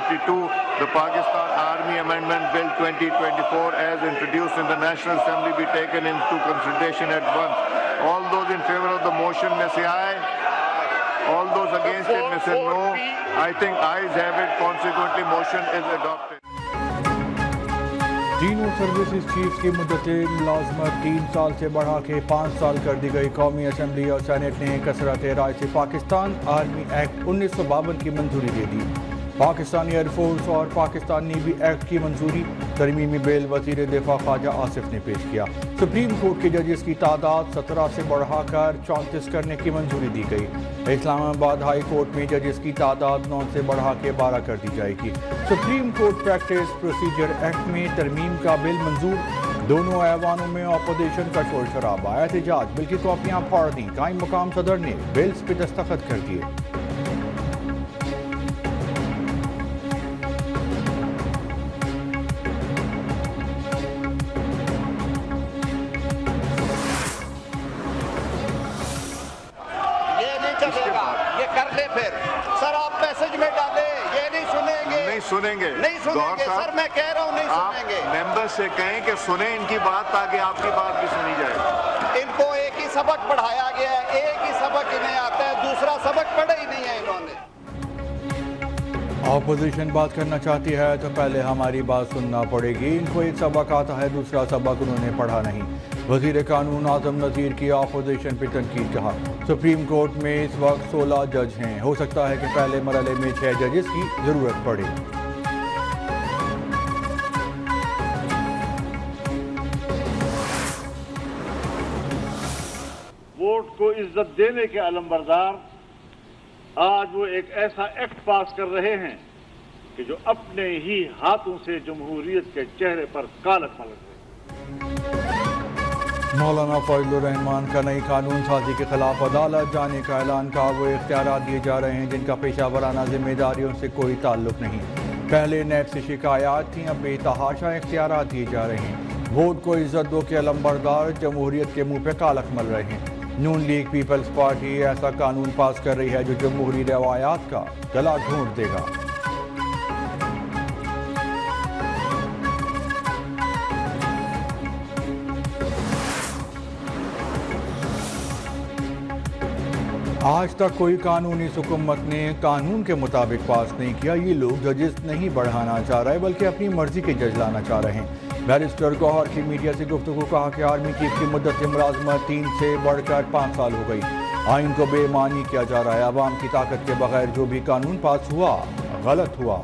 22, the Pakistan Army Amendment Bill 2024 as introduced in the National Assembly be taken into consideration at once. All those in favor of the motion may say aye. All those against it may say no. I think ayes have it. Consequently, motion is adopted. तीनों services chief की मुद्दत मुलाजमत 3 साल से बढ़ा के 5 साल कर दी गई। कौमी असम्बली और सेनेट ने कसरत राय से पाकिस्तान आर्मी एक्ट 1952 की मंजूरी दे दी। पाकिस्तानी एयरफोर्स और पाकिस्तान नेवी एक्ट की मंजूरी। तरमीमी बिल वज़ीर दिफा ख्वाजा आसिफ ने पेश किया। सुप्रीम कोर्ट के जजेस की तादाद 17 से बढ़ाकर 34 करने की मंजूरी दी गई। इस्लामाबाद हाई कोर्ट में जजेस की तादाद 9 से बढ़ा के 12 कर दी जाएगी। Supreme court practice procedure act में तरमीम का बिल मंजूर। दोनों ऐवानों में अपोजिशन का शोर शराबा। एहतजाज बिल की कॉपियां फाड़ दी। कायम मकाम सदर ने बिल्स पे दस्तखत कर दिए। ये कर ले फिर सर, आप मैसेज में डाले, ये नहीं सुनेंगे। नहीं सुनेंगे सर, मैं कह रहा हूँ नहीं सुनेंगे। मेंबर से कहें कि सुने इनकी बात, ताकि आपकी बात भी सुनी जाए। इनको एक ही सबक पढ़ाया गया है, एक ही सबक इन्हें आता है, दूसरा सबक पढ़ा ही नहीं है इन्होंने। अपोजिशन बात करना चाहती है तो पहले हमारी बात सुनना पड़ेगी। इनको एक सबक आता है, दूसरा सबक उन्होंने पढ़ा नहीं। वज़ीर कानून आज़म नज़ीर की अपोजिशन पे तनकीद। कहा सुप्रीम कोर्ट में इस वक्त 16 जज हैं, हो सकता है कि पहले मरहले में 6 जजेस की ज़रूरत पड़े। वोट को इज्जत देने के अलमबरदार आज वो एक ऐसा एक्ट पास कर रहे हैं कि जो अपने ही हाथों से जमहूरियत के चेहरे पर कालक मलक है। मौलाना फजलुर रहमान का नई कानून साजी के खिलाफ अदालत जाने का ऐलान। का वो इख्तियारात दिए जा रहे हैं जिनका पेशावराना जिम्मेदारियों से कोई ताल्लुक नहीं। पहले नैब से शिकायत थी, अब बेतहाशा इख्तियारात दिए जा रहे हैं। वोट को इज्जत दो के अलमबरदार जमहूरियत के मुंह पे कालक मल रहे हैं। नून लीग पीपल्स पार्टी ऐसा कानून पास कर रही है जो जमहूरी रवायात का गला घोंट देगा। आज तक कोई कानून इस हुकूमत ने कानून के मुताबिक पास नहीं किया। ये लोग जजेस नहीं बढ़ाना चाह रहे बल्कि अपनी मर्जी के जज लाना चाह रहे हैं। बैरिस्टर गौहर की मीडिया से गुफ्तगू। कहा कि आर्मी चीफ की मुद्दत मुलाजमत 3 से बढ़कर 5 साल हो गई। आइन को बेमानी किया जा रहा है। अवाम की ताकत के बगैर जो भी कानून पास हुआ गलत हुआ।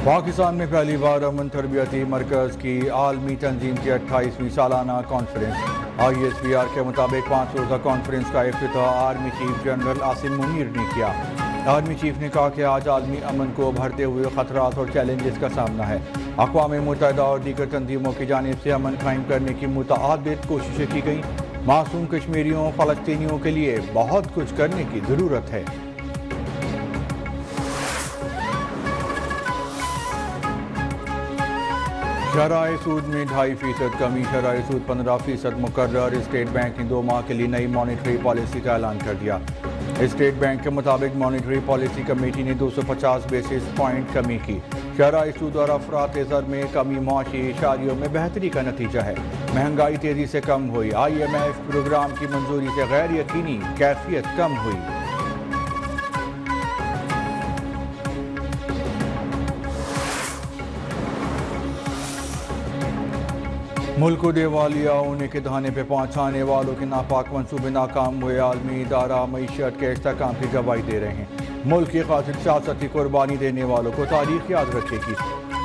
पाकिस्तान में पहली बार अमन तरबियती मरकज़ की आलमी तंजीम की 28वीं सालाना कॉन्फ्रेंस। ISPR के मुताबिक 5 रोज़ा कॉन्फ्रेंस का इफ्तिताह army chief general Asim Munir ने किया। आर्मी चीफ ने कहा कि आज आलमी अमन को उभरते हुए खतरात और चैलेंजेस का सामना है। अक़वाम मुत्तहिदा और दीगर तंजीमों की जानिब से अमन कायम करने की मुतअद्दिद कोशिशें की गईं। मासूम कश्मीरियों फ़लस्तीनियों के लिए बहुत कुछ करने की ज़रूरत है। शरह सूद में 2.5% कमी। शरह सूद 15% मुकर्रर। स्टेट बैंक ने 2 माह के लिए नई मॉनेटरी पॉलिसी का ऐलान कर दिया। स्टेट बैंक के मुताबिक मॉनेटरी पॉलिसी कमेटी ने 250 बेसिस पॉइंट कमी की। शरह सूद और अफरात ज़र में कमी माशी इशारियों में बेहतरी का नतीजा है। महंगाई तेज़ी से कम हुई। IMF प्रोग्राम की मंजूरी से गैर यकीनी कैफियत कम हुई। मुल्क को दिवालिया होने के दहाने पर पहुंचाने वालों के नापाक मंसूबे नाकाम हुए। आलमी इदारा मईशत के इस्तेहकाम की गवाही दे रहे हैं। मुल्क की खातिर सियासत की कुर्बानी देने वालों को तारीख याद रखेगी।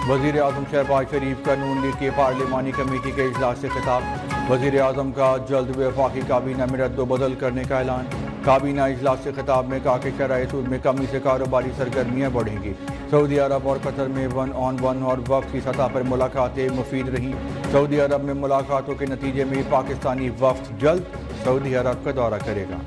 वज़ीर आज़म शहबाज शरीफ का नून लीग की पार्लिमानी कमेटी के इजलास से खिताब। वज़ीर आज़म का जल्द वफाकी काबीना में रद्द-ओ-बदल करने का ऐलान। काबीना इजलास से खिताब में कहा कि शरह सूद में कमी से कारोबारी सरगर्मियाँ बढ़ेंगी। सऊदी अरब और कतर में 1-on-1 और वफ्द की सतह पर मुलाकातें मुफीद रहीं। सऊदी अरब में मुलाकातों के नतीजे में पाकिस्तानी वफ्द जल्द सऊदी अरब का दौरा करेगा।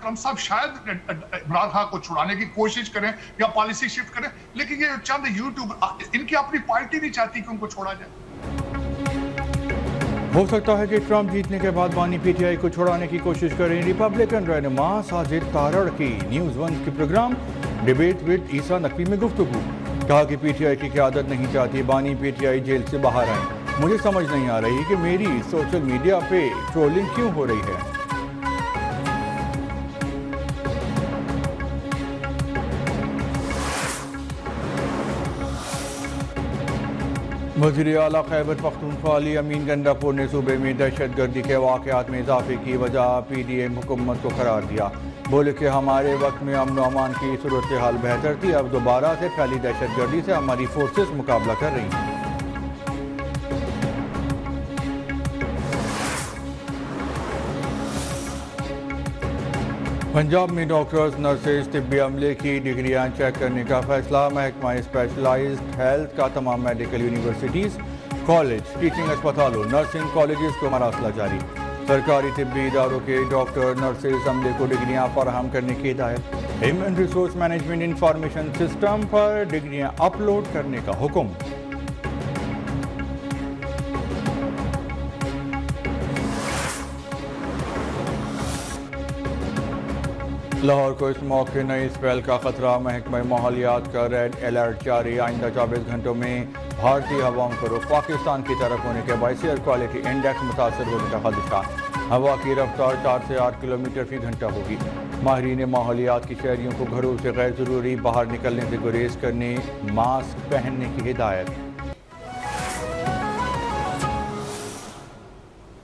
ट्रंप عمران صاحب شاید عمران خان کو چھڑانے کی کوشش کریں یا پالیسی شفٹ کریں، لیکن یہ چند یوٹیوب ان کی اپنی پارٹی نہیں چاہتی کہ ان کو چھوڑا جائے۔ ہو سکتا ہے کہ ٹرمپ جیتنے کے بعد بانی پی ٹی آئی کو چھڑانے کی کوشش کریں ریپبلکن رہنما ساجد تارڑ کی نیوز ون کے پروگرام ڈیبیٹ ود عیسیٰ نقوی میں گفتگو، کہا کہ پی ٹی آئی کی قیادت نہیں چاہتی بانی پی ٹی آئی جیل سے باہر آئیں، مجھے سمجھ نہیں آ رہی کہ میری سوشل میڈیا پہ ٹرولنگ کیوں ہو رہی ہے۔ وزیر اعلیٰ خیبر پختونخوا علی امین گنڈاپور نے صوبے میں دہشت گردی کے واقعات میں اضافے کی وجہ پی ڈی ایم حکومت کو قرار دیا، بولے کہ ہمارے وقت میں امن و امان کی صورتحال بہتر تھی، اب دوبارہ سے پھیلی دہشت گردی سے ہماری فورسز مقابلہ کر رہی ہیں۔ پنجاب میں ڈاکٹرز، نرسز، طبی عملے کی ڈگریاں چیک کرنے کا فیصلہ، محکمہ اسپیشلائزڈ ہیلتھ کا تمام میڈیکل یونیورسٹیز، کالج، ٹیچنگ اسپتالوں، نرسنگ کالجز کو مراسلہ جاری، سرکاری طبی اداروں کے ڈاکٹر نرسز عملے کو ڈگریاں فراہم کرنے کی ہدایت، human resource management information system پر ڈگریاں اپلوڈ کرنے کا حکم۔ لاہور کو اس موقع نئی اسپیل کا خطرہ، محکمہ ماحولیات کا ریڈ الرٹ جاری، آئندہ 24 گھنٹوں میں بھارتی ہواؤں کا رخ پاکستان کی طرف ہونے کے باعث ایئر کوالٹی انڈیکس متاثر ہونے کا خدشہ، ہوا کی رفتار 4 سے 8 کلومیٹر فی گھنٹہ ہوگی، ماہرین ماحولیات کی شہریوں کو گھروں سے غیر ضروری باہر نکلنے سے گریز کرنے، ماسک پہننے کی ہدایت۔